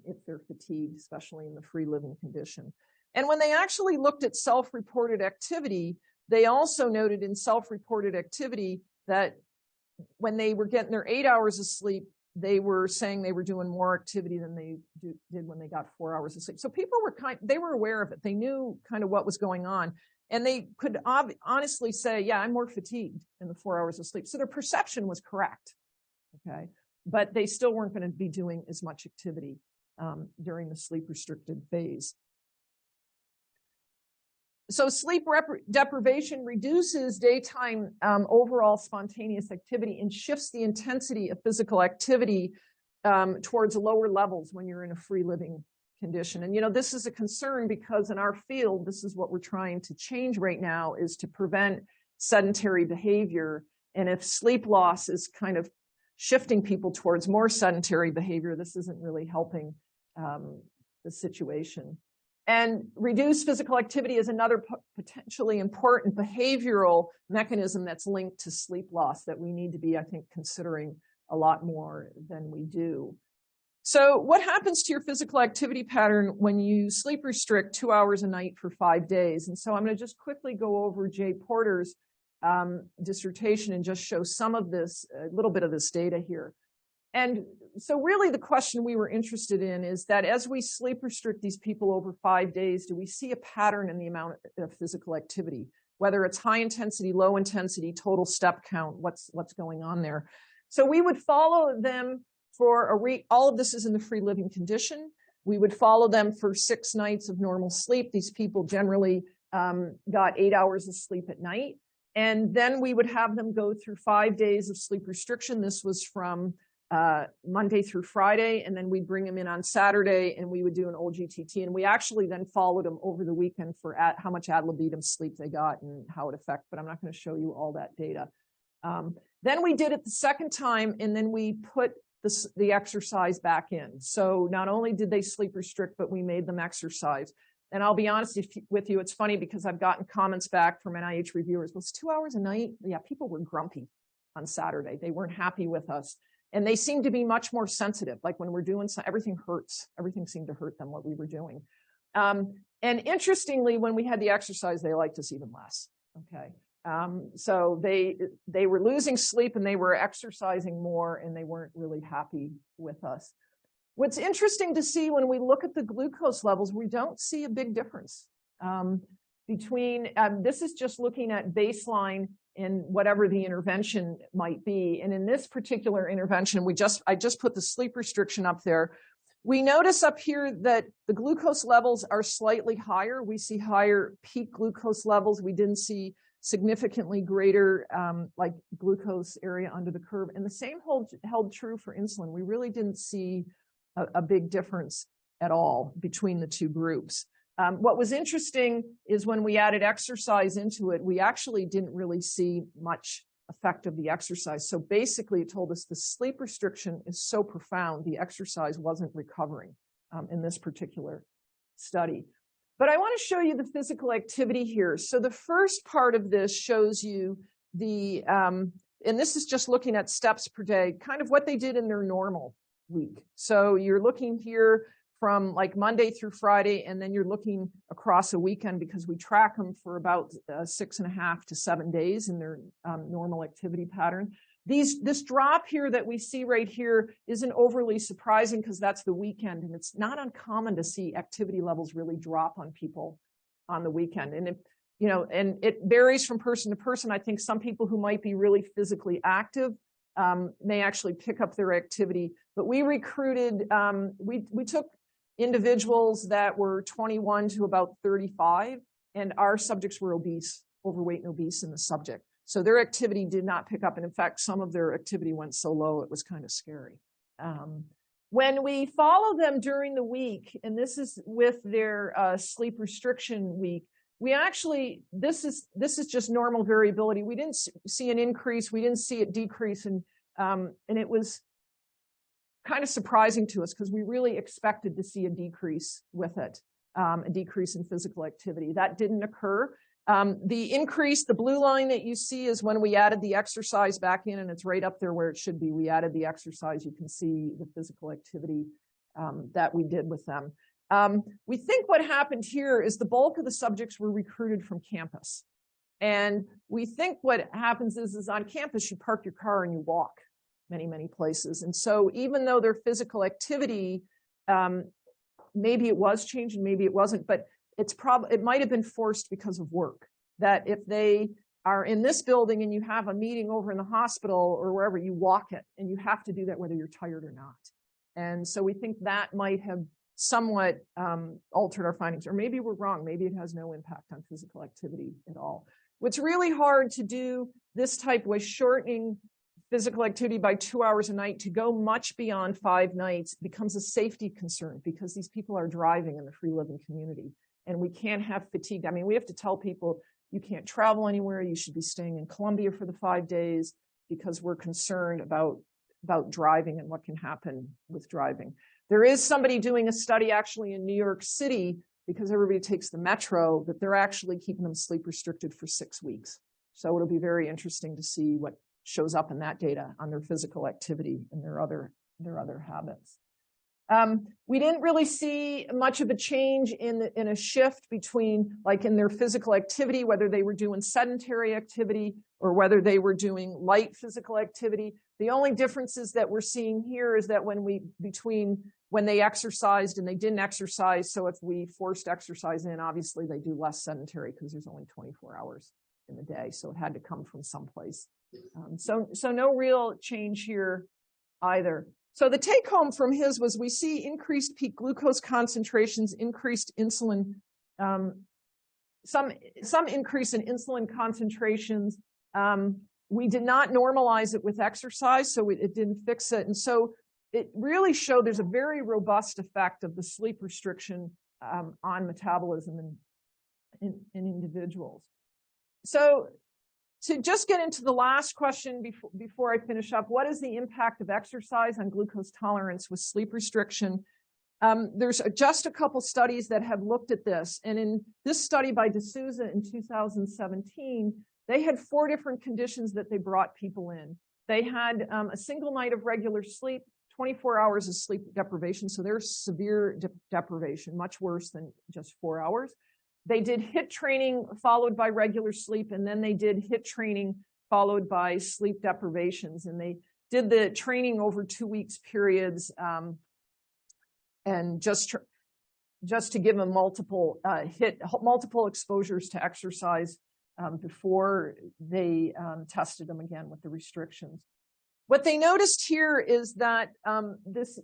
if they're fatigued, especially in the free living condition. And when they actually looked at self-reported activity, they also noted in self-reported activity that when they were getting their 8 hours of sleep, they were saying they were doing more activity than they did when they got 4 hours of sleep. So people were they were aware of it. They knew kind of what was going on. And they could honestly say, yeah, I'm more fatigued in the 4 hours of sleep. So their perception was correct. Okay. But they still weren't going to be doing as much activity during the sleep restricted phase. So sleep deprivation reduces daytime overall spontaneous activity and shifts the intensity of physical activity towards lower levels when you're in a free living condition. And, you know, this is a concern because in our field, this is what we're trying to change right now, is to prevent sedentary behavior. And if sleep loss is kind of shifting people towards more sedentary behavior, this isn't really helping the situation. And reduced physical activity is another potentially important behavioral mechanism that's linked to sleep loss that we need to be, I think, considering a lot more than we do. So what happens to your physical activity pattern when you sleep restrict 2 hours a night for 5 days? And so I'm going to just quickly go over Jay Porter's dissertation and just show some of this, a little bit of this data here. And so really the question we were interested in is that as we sleep restrict these people over 5 days, do we see a pattern in the amount of physical activity, whether it's high intensity, low intensity, total step count, what's going on there? So we would follow them for all of this is in the free living condition. We would follow them for 6 nights of normal sleep. These people generally got 8 hours of sleep at night. And then we would have them go through 5 days of sleep restriction. This was from Monday through Friday, and then we'd bring them in on Saturday and we would do an old GTT. And we actually then followed them over the weekend for how much ad libitum sleep they got and how it affected, but I'm not going to show you all that data. Then we did it the second time, and then we put the exercise back in. So not only did they sleep restrict, but we made them exercise. And I'll be honest with you, it's funny because I've gotten comments back from NIH reviewers. Well, it's 2 hours a night. Yeah, people were grumpy on Saturday. They weren't happy with us. And they seem to be much more sensitive. Like when we're doing everything hurts. Everything seemed to hurt them, what we were doing. And interestingly, when we had the exercise, they liked us even less. Okay. So they were losing sleep and they were exercising more, and they weren't really happy with us. What's interesting to see when we look at the glucose levels, we don't see a big difference between, this is just looking at baseline in whatever the intervention might be. And in this particular intervention, I just put the sleep restriction up there. We notice up here that the glucose levels are slightly higher. We see higher peak glucose levels. We didn't see significantly greater like glucose area under the curve. And the same held true for insulin. We really didn't see a big difference at all between the two groups. What was interesting is when we added exercise into it, we actually didn't really see much effect of the exercise. So basically it told us the sleep restriction is so profound, the exercise wasn't recovering in this particular study. But I want to show you the physical activity here. So the first part of this shows you the, and this is just looking at steps per day, kind of what they did in their normal week. So you're looking here from like Monday through Friday, and then you're looking across a weekend because we track them for about 6.5 to 7 days in their normal activity pattern. This drop here that we see right here isn't overly surprising because that's the weekend, and it's not uncommon to see activity levels really drop on people on the weekend. And if, you know, and it varies from person to person. I think some people who might be really physically active may actually pick up their activity. But we recruited, we took individuals that were 21 to about 35, and our subjects were obese, overweight and obese in the subject. So their activity did not pick up. And in fact, some of their activity went so low, it was kind of scary. When we follow them during the week, and this is with their sleep restriction week, we actually, this is just normal variability. We didn't see an increase. We didn't see it decrease. And it was kind of surprising to us because we really expected to see a decrease with it, a decrease in physical activity. That didn't occur. The increase, the blue line that you see is when we added the exercise back in, and it's right up there where it should be. We added the exercise. You can see the physical activity that we did with them. We think what happened here is the bulk of the subjects were recruited from campus. And we think what happens is on campus, you park your car and you walk. many, many places. And so even though their physical activity, maybe it was changed and maybe it wasn't, but it might have been forced because of work. That if they are in this building and you have a meeting over in the hospital or wherever, you walk it, and you have to do that whether you're tired or not. And so we think that might have somewhat altered our findings, or maybe we're wrong. Maybe it has no impact on physical activity at all. What's really hard to do this type was shortening physical activity by 2 hours a night to go much beyond 5 nights becomes a safety concern, because these people are driving in the free living community, and we can't have fatigue. I mean, we have to tell people you can't travel anywhere. You should be staying in Columbia for the 5 days, because we're concerned about driving and what can happen with driving. There is somebody doing a study actually in New York City, because everybody takes the metro, that they're actually keeping them sleep restricted for 6 weeks. So it'll be very interesting to see what shows up in that data on their physical activity and their other habits. We didn't really see much of a change in a shift between, like, in their physical activity, whether they were doing sedentary activity or whether they were doing light physical activity. The only differences that we're seeing here is that when they exercised and they didn't exercise. So if we forced exercise in, obviously they do less sedentary because there's only 24 hours in the day. So it had to come from someplace. So no real change here either. So the take home from his was we see increased peak glucose concentrations, increased insulin, some increase in insulin concentrations. We did not normalize it with exercise, so it didn't fix it. And so it really showed there's a very robust effect of the sleep restriction on metabolism in individuals. So to just get into the last question before I finish up, what is the impact of exercise on glucose tolerance with sleep restriction? There's just a couple studies that have looked at this. And in this study by D'Souza in 2017, they had 4 different conditions that they brought people in. They had a single night of regular sleep, 24 hours of sleep deprivation. So there's severe deprivation, much worse than just 4 hours. They did HIIT training followed by regular sleep, and then they did HIIT training followed by sleep deprivations. And they did the training over 2 weeks periods, and just to give them multiple exposures to exercise before they tested them again with the restrictions. What they noticed here is that this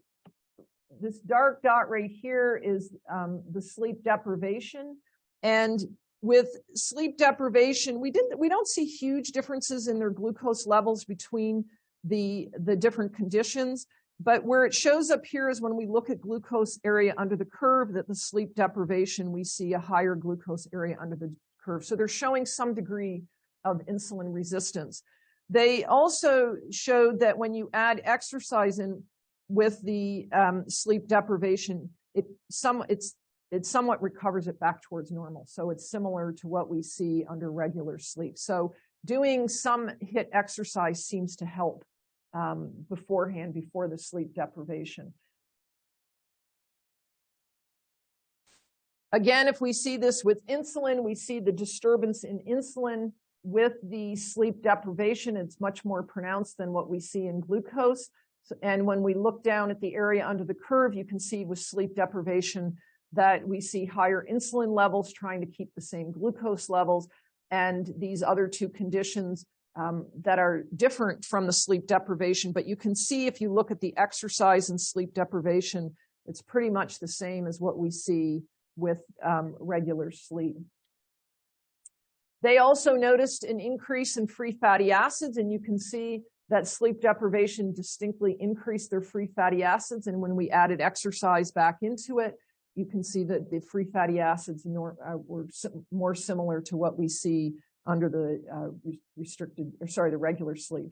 dark dot right here is the sleep deprivation. And with sleep deprivation, we don't see huge differences in their glucose levels between the different conditions. But where it shows up here is when we look at glucose area under the curve, that the sleep deprivation, we see a higher glucose area under the curve. So they're showing some degree of insulin resistance. They also showed that when you add exercise in with the sleep deprivation, it somewhat recovers it back towards normal. So it's similar to what we see under regular sleep. So doing some HIIT exercise seems to help beforehand, before the sleep deprivation. Again, if we see this with insulin, we see the disturbance in insulin with the sleep deprivation. It's much more pronounced than what we see in glucose. And when we look down at the area under the curve, you can see with sleep deprivation that we see higher insulin levels trying to keep the same glucose levels. And these other 2 conditions that are different from the sleep deprivation. But you can see if you look at the exercise and sleep deprivation, it's pretty much the same as what we see with regular sleep. They also noticed an increase in free fatty acids, and you can see that sleep deprivation distinctly increased their free fatty acids. And when we added exercise back into it, you can see that the free fatty acids were more similar to what we see under the the regular sleep.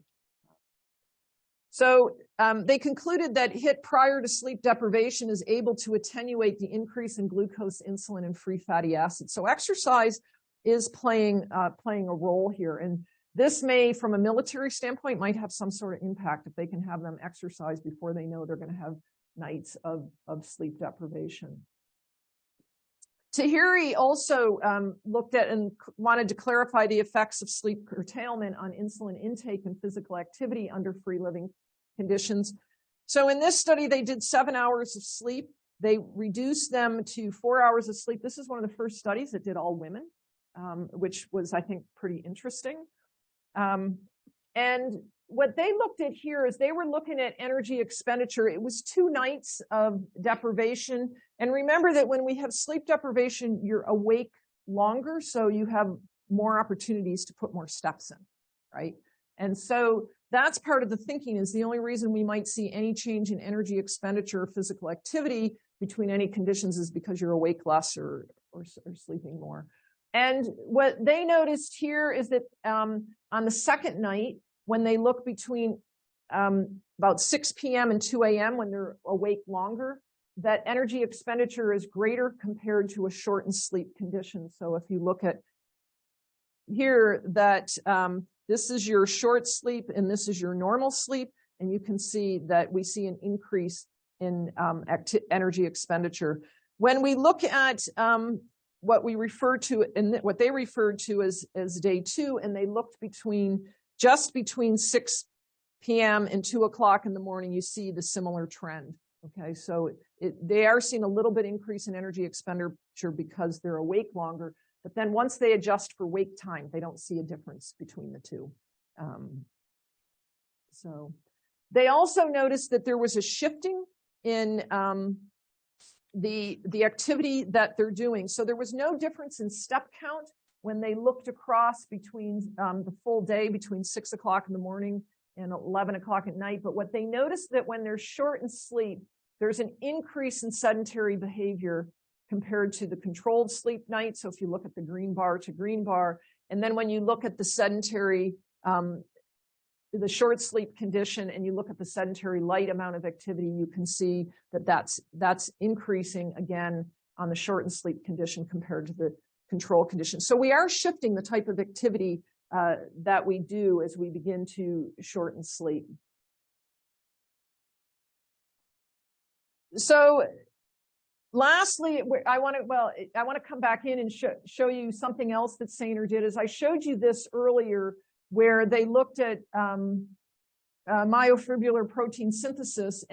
So they concluded that HIIT prior to sleep deprivation is able to attenuate the increase in glucose, insulin, and free fatty acids. So exercise is playing a role here. And this may, from a military standpoint, might have some sort of impact if they can have them exercise before they know they're going to have nights of sleep deprivation. Tahiri also looked at and wanted to clarify the effects of sleep curtailment on insulin intake and physical activity under free living conditions. So in this study, they did 7 hours of sleep. They reduced them to 4 hours of sleep. This is one of the first studies that did all women, which was, I think, pretty interesting. And what they looked at here is they were looking at energy expenditure. It was 2 nights of deprivation. And remember that when we have sleep deprivation, you're awake longer, so you have more opportunities to put more steps in, right? And so that's part of the thinking, is the only reason we might see any change in energy expenditure or physical activity between any conditions is because you're awake less or sleeping more. And what they noticed here is that on the second night, when they look between about 6 p.m. and 2 a.m., when they're awake longer, that energy expenditure is greater compared to a shortened sleep condition. So if you look at here, that this is your short sleep and this is your normal sleep, and you can see that we see an increase in energy expenditure. When we look at what we refer to and what they referred to as day 2, and they looked just between 6 p.m. and 2 o'clock in the morning, you see the similar trend. Okay, so they are seeing a little bit increase in energy expenditure because they're awake longer, but then once they adjust for wake time, they don't see a difference between the two. So they also noticed that there was a shifting in the activity that they're doing. So there was no difference in step count when they looked across between the full day, between 6 o'clock in the morning and 11 o'clock at night. But what they noticed that when they're short in sleep, there's an increase in sedentary behavior compared to the controlled sleep night. So if you look at the green bar to green bar, and then when you look at the sedentary, the short sleep condition, and you look at the sedentary light amount of activity, you can see that that's increasing again on the shortened sleep condition compared to the control condition. So we are shifting the type of activity that we do as we begin to shorten sleep. So lastly, I want to come back in and show you something else that Sainer did. As I showed you this earlier, where they looked at myofibrillar protein synthesis,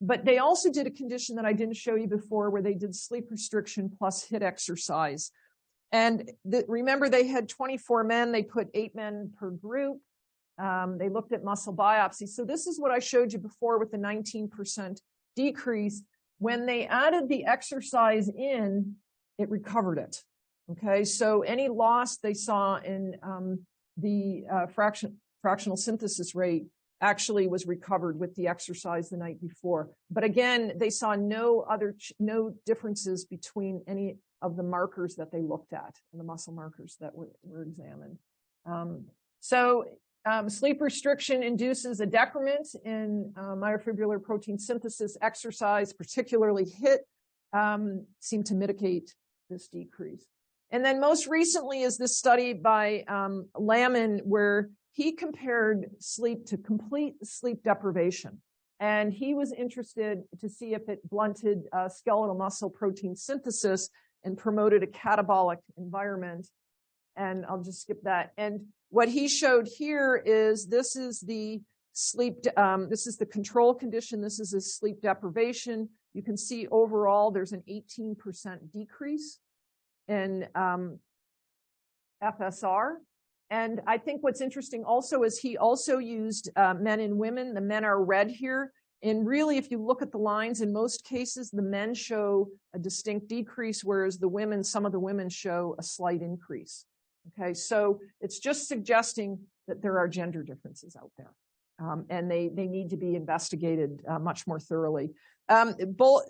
but they also did a condition that I didn't show you before, where they did sleep restriction plus HIIT exercise. And remember, they had 24 men. They put 8 men per group. They looked at muscle biopsy. So this is what I showed you before with the 19% decrease. When they added the exercise in, it recovered it. Okay, so any loss they saw in the fractional synthesis rate actually was recovered with the exercise the night before. But again, they saw no differences between any of the markers that they looked at, the muscle markers that were examined. Sleep restriction induces a decrement in myofibrillar protein synthesis. Exercise, particularly HIIT, seemed to mitigate this decrease. And then most recently is this study by Lamin, where he compared sleep to complete sleep deprivation. And he was interested to see if it blunted skeletal muscle protein synthesis and promoted a catabolic environment. And I'll just skip that. And what he showed here is this is the sleep, this is the control condition. This is a sleep deprivation. You can see overall there's an 18% decrease in FSR. And I think what's interesting also is he also used men and women. The men are red here. And really, if you look at the lines, in most cases, the men show a distinct decrease, whereas the women, some of the women show a slight increase. Okay, so it's just suggesting that there are gender differences out there. And they need to be investigated much more thoroughly.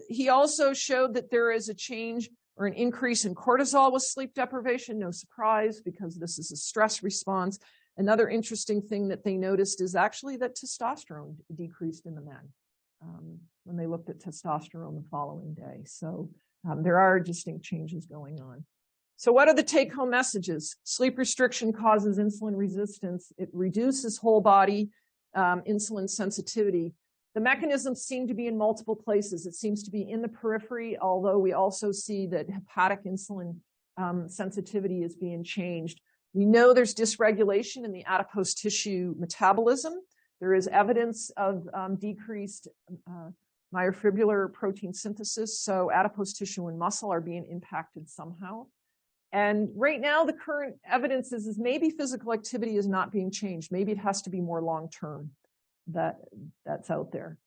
He also showed that there is a change or an increase in cortisol with sleep deprivation. No surprise, because this is a stress response. Another interesting thing that they noticed is actually that testosterone decreased in the men when they looked at testosterone the following day. So there are distinct changes going on. So what are the take-home messages? Sleep restriction causes insulin resistance. It reduces whole body insulin sensitivity. The mechanisms seem to be in multiple places. It seems to be in the periphery, although we also see that hepatic insulin sensitivity is being changed. We know there's dysregulation in the adipose tissue metabolism, There is evidence of decreased myofibrillar protein synthesis. So adipose tissue and muscle are being impacted somehow. And right now, the current evidence is maybe physical activity is not being changed. Maybe it has to be more long-term that's out there.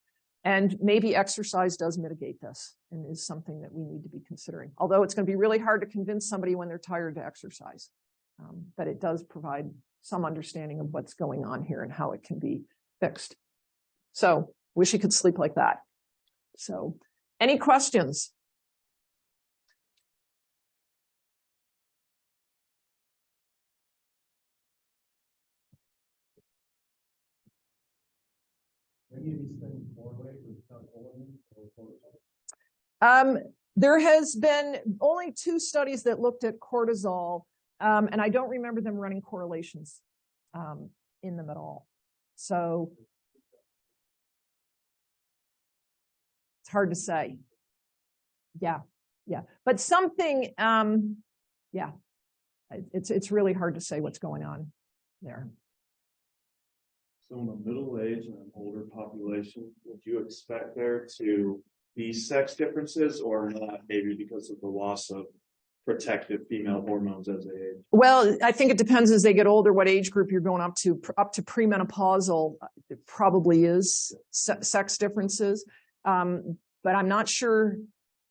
And maybe exercise does mitigate this and is something that we need to be considering. Although it's going to be really hard to convince somebody when they're tired to exercise. But it does provide some understanding of what's going on here and how it can be fixed. So wish you could sleep like that. So any questions? There has been only 2 studies that looked at cortisol, and I don't remember them running correlations in them at all. So it's hard to say. Yeah. But something, yeah, it's really hard to say what's going on there. So in the middle age and an older population, would you expect there to be sex differences or not, maybe because of the loss of protective female hormones as they age? Well, I think it depends as they get older, what age group you're going up to premenopausal. It probably is sex differences, but I'm not sure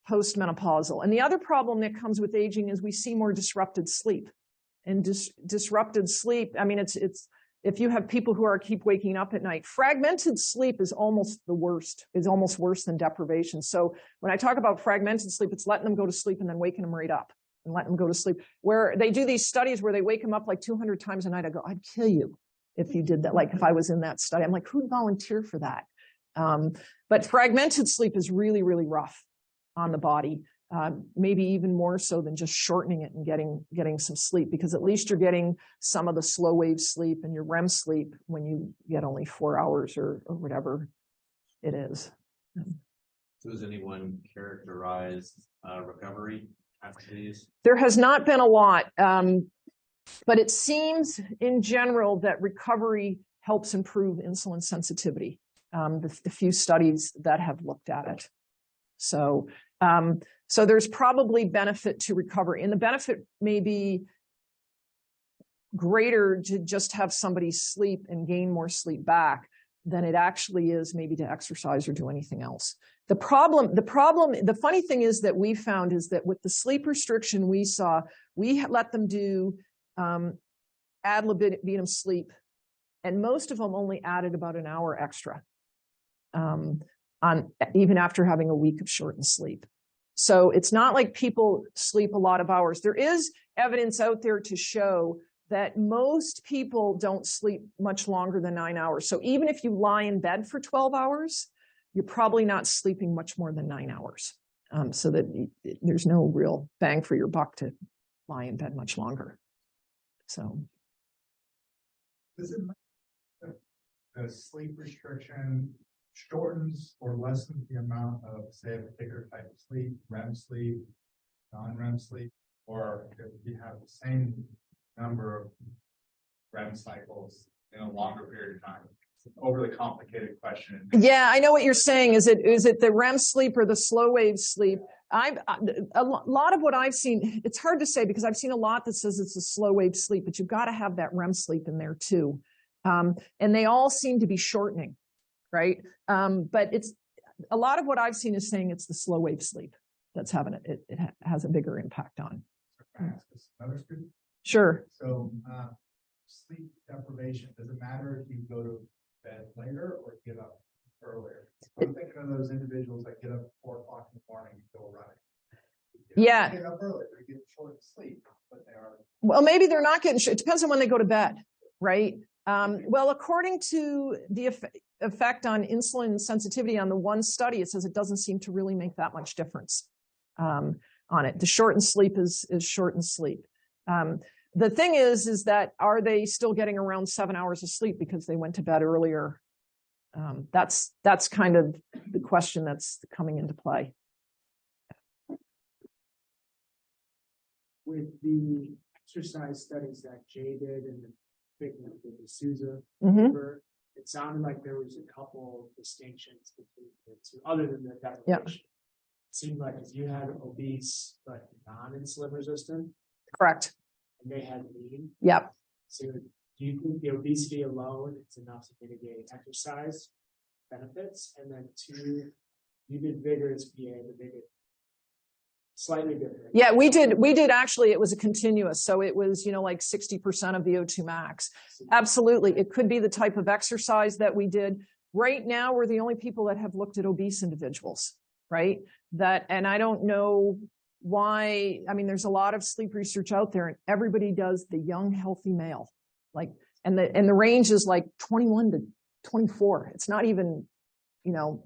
postmenopausal. And the other problem that comes with aging is we see more disrupted sleep. And disrupted sleep, I mean, it's if you have people who keep waking up at night, fragmented sleep is almost the worst, is almost worse than deprivation. So when I talk about fragmented sleep, it's letting them go to sleep and then waking them right up and letting them go to sleep. Where they do these studies where they wake them up like 200 times a night. I go, I'd kill you if you did that. Like if I was in that study, I'm like, who'd volunteer for that? But fragmented sleep is really, really rough on the body. Maybe even more so than just shortening it and getting some sleep, because at least you're getting some of the slow wave sleep and your REM sleep when you get only 4 hours or whatever it is. So does anyone characterize recovery after these? There has not been a lot, but it seems in general that recovery helps improve insulin sensitivity. The few studies that have looked at it. So there's probably benefit to recovery, and the benefit may be greater to just have somebody sleep and gain more sleep back than it actually is maybe to exercise or do anything else. The funny thing is that we found is that with the sleep restriction we saw, we let them do ad libitum sleep, and most of them only added about an hour extra on even after having a week of shortened sleep. So it's not like people sleep a lot of hours. There is evidence out there to show that most people don't sleep much longer than 9 hours. So even if you lie in bed for 12 hours, you're probably not sleeping much more than 9 hours. So that there's no real bang for your buck to lie in bed much longer. So. Does it matter if the sleep restriction shortens or lessens the amount of, say, a particular type of sleep, REM sleep, non-REM sleep, or if you have the same number of REM cycles in a longer period of time? It's an overly complicated question. Yeah, I know what you're saying. Is it the REM sleep or the slow wave sleep? A lot of what I've seen, it's hard to say because I've seen a lot that says it's a slow wave sleep, but you've got to have that REM sleep in there too. And they all seem to be shortening. Right. But it's a lot of what I've seen is saying it's the slow wave sleep that's having it has a bigger impact on. Another student? Sure. So sleep deprivation, does it matter if you go to bed later or get up earlier? I'm thinking of those individuals that get up at 4 o'clock in the morning and go running. Yeah. They get up early, they get short sleep, but they are. Well, maybe they're not getting, it depends on when they go to bed, right? Well, according to the effect on insulin sensitivity on the one study, it says it doesn't seem to really make that much difference on it. The shortened sleep is shortened sleep. The thing is that are they still getting around 7 hours of sleep because they went to bed earlier? That's kind of the question that's coming into play. With the exercise studies that Jay did and the Souza, it sounded like there was a couple distinctions between the two, other than the deprivation. It seemed like if you had obese but non-insulin resistant, Correct. and they had lean. Yep. So do you think the obesity alone is enough to mitigate exercise benefits? And then two, you did vigorous PA, but they did slightly different. Yeah, we did actually, it was a continuous. So it was, like 60% of the O2 max. Absolutely. It could be the type of exercise that we did. Right now, we're the only people that have looked at obese individuals, right? And I don't know why. I mean, there's a lot of sleep research out there and everybody does the young, healthy male, and the range is like 21 to 24. It's not even,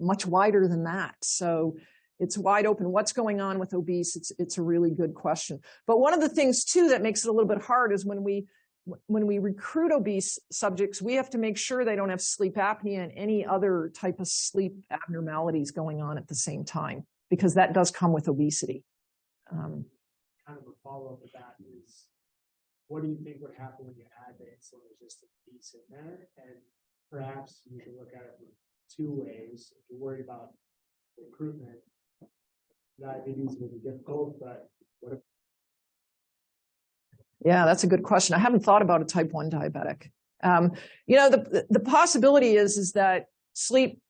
much wider than that. So it's wide open. What's going on with obese? It's a really good question. But one of the things too that makes it a little bit hard is when we recruit obese subjects, we have to make sure they don't have sleep apnea and any other type of sleep abnormalities going on at the same time, because that does come with obesity. Kind of a follow-up of that is, what do you think would happen when you add the insulin resistant piece in there? And perhaps you can look at it from two ways. If you're worried about recruitment, diabetes will be difficult, but what if? Yeah, that's a good question. I haven't thought about a type 1 diabetic. The possibility is that sleep,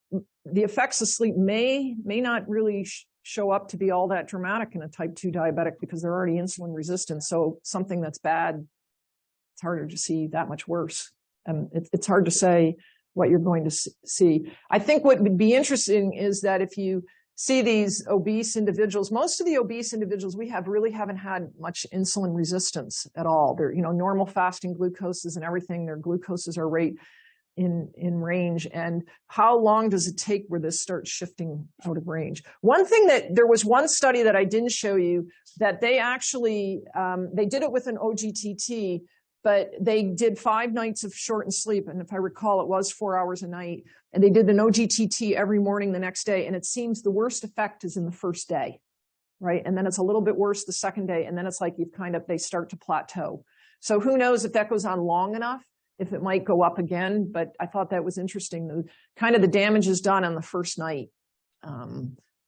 the effects of sleep may not really show up to be all that dramatic in a type 2 diabetic because they're already insulin resistant. So something that's bad, it's harder to see that much worse. It's hard to say what you're going to see. I think what would be interesting is that if you see these obese individuals, most of the obese individuals we have really haven't had much insulin resistance at all. They're, normal fasting glucoses and everything. Their glucoses are right in range. And how long does it take where this starts shifting out of range? One thing there was one study that I didn't show you that they actually, they did it with an OGTT, but they did 5 nights of shortened sleep. And if I recall, it was 4 hours a night. And they did an OGTT every morning the next day. And it seems the worst effect is in the first day, right? And then it's a little bit worse the second day. And then it's like they start to plateau. So who knows if that goes on long enough, if it might go up again. But I thought that was interesting. The damage is done on the first night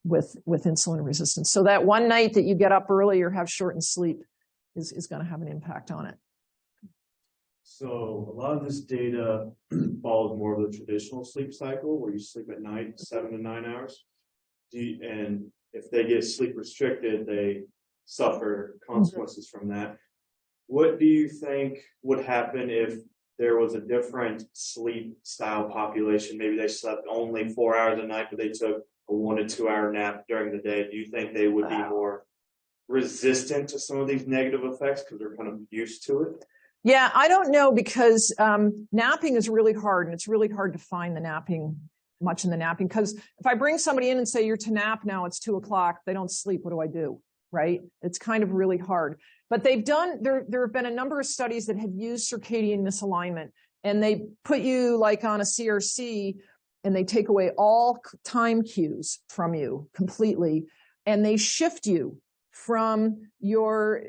with insulin resistance. So that one night that you get up early or have shortened sleep is going to have an impact on it. So a lot of this data follows more of the traditional sleep cycle where you sleep at night 7 to 9 hours. And if they get sleep restricted, they suffer consequences from that. What do you think would happen if there was a different sleep style population? Maybe they slept only 4 hours a night, but they took a 1 to 2 hour nap during the day. Do you think they would be more resistant to some of these negative effects because they're kind of used to it? Yeah, I don't know, because napping is really hard, and it's really hard to find much in the napping. Because if I bring somebody in and say, you're to nap now, it's 2 o'clock, they don't sleep, what do I do? Right? It's kind of really hard. But there have been a number of studies that have used circadian misalignment, and they put you on a CRC, and they take away all time cues from you completely, and they shift you from your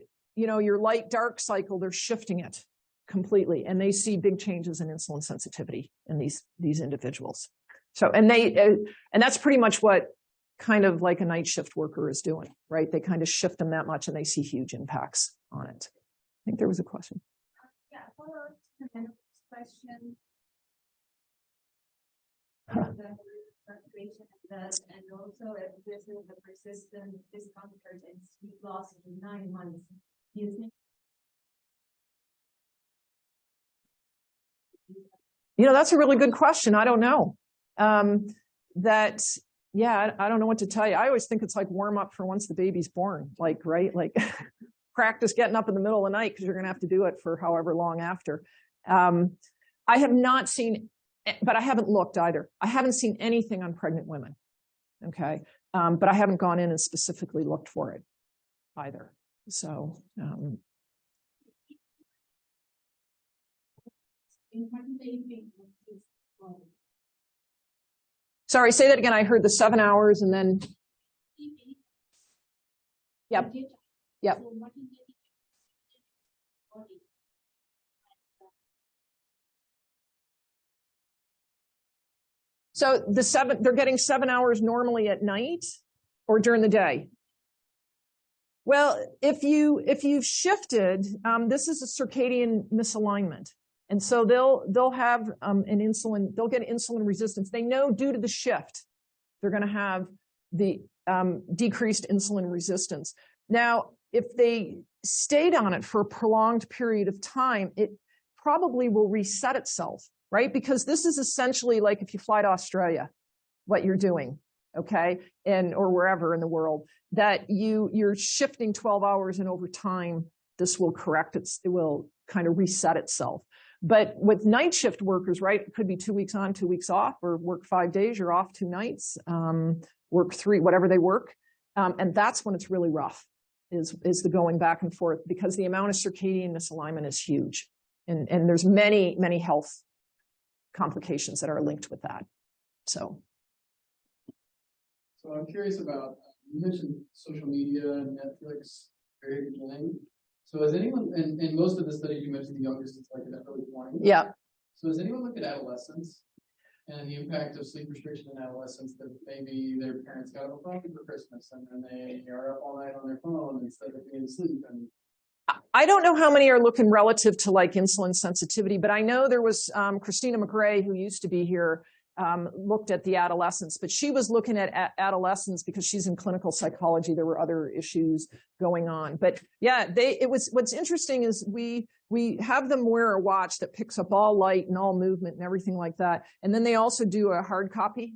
light dark cycle. They're shifting it completely, and they see big changes in insulin sensitivity in these individuals. So, and that's pretty much what kind of like a night shift worker is doing, right? They kind of shift them that much and they see huge impacts on it. I think there was a question. Yeah, follow-up to the question. The fluctuation and also if this is a persistent discomfort and sleep loss in 9 months, do you think? That's a really good question. I don't know. I don't know what to tell you. I always think it's like warm up for once the baby's born, right? Like practice getting up in the middle of the night because you're going to have to do it for however long after. I have not seen, but I haven't looked either. I haven't seen anything on pregnant women. Okay. But I haven't gone in and specifically looked for it either. So, sorry, say that again. I heard the 7 hours and then. Yep. Yep. So they're getting 7 hours normally at night or during the day. Well, if you've shifted, this is a circadian misalignment. And so they'll have they'll get insulin resistance. They know due to the shift, they're going to have the decreased insulin resistance. Now, if they stayed on it for a prolonged period of time, it probably will reset itself, right? Because this is essentially like if you fly to Australia, what you're doing, okay, or wherever in the world, that you're shifting 12 hours, and over time, this will correct it. It will kind of reset itself. But with night shift workers, right, it could be 2 weeks on, 2 weeks off, or work 5 days, you're off 2 nights, work 3, whatever they work. And that's when it's really rough, is the going back and forth, because the amount of circadian misalignment is huge. And there's many, many health complications that are linked with that. So I'm curious about, you mentioned social media and Netflix very beginning. So has anyone, in most of the studies you mentioned, the youngest is like in the early 20s. yeah. So has anyone looked at adolescents and the impact of sleep restriction in adolescents, that maybe their parents got them a phone for Christmas and then they are up all night on their phone instead of being asleep? And I don't know how many are looking relative to like insulin sensitivity, but I know there was Christina McRae, who used to be here, looked at the adolescents, but she was looking at adolescents because she's in clinical psychology. There were other issues going on, but yeah, what's interesting is we have them wear a watch that picks up all light and all movement and everything like that. And then they also do a hard copy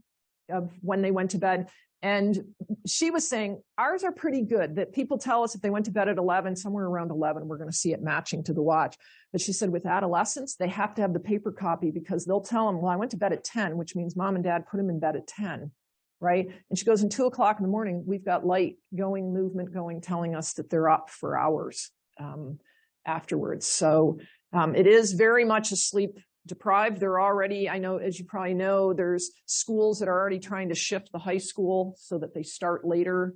of when they went to bed. And she was saying, ours are pretty good, that people tell us if they went to bed at 11, somewhere around 11, we're going to see it matching to the watch. But she said with adolescents, they have to have the paper copy, because they'll tell them, well, I went to bed at 10, which means mom and dad put them in bed at 10, right? And she goes, and 2 o'clock in the morning, we've got light going, movement going, telling us that they're up for hours afterwards. So it is very much a sleep deprived. They're already, I know, as you probably know, there's schools that are already trying to shift the high school so that they start later,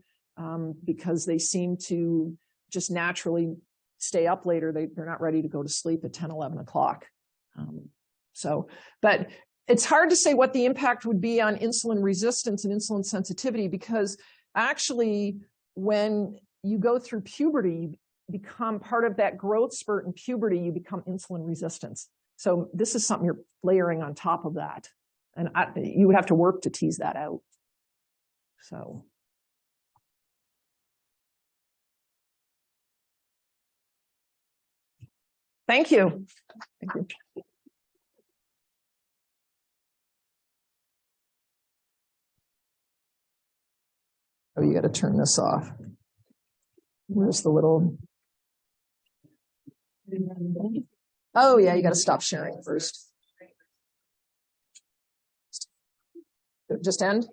because they seem to just naturally stay up later. They're not ready to go to sleep at 10, 11 o'clock. But it's hard to say what the impact would be on insulin resistance and insulin sensitivity, because actually when you go through puberty, you become part of that growth spurt in puberty, you become insulin resistant. So this is something you're layering on top of that. And you would have to work to tease that out. So. Thank you. Thank you. Oh, you got to turn this off. Where's the little... Oh, yeah, you got to stop sharing first. Just end?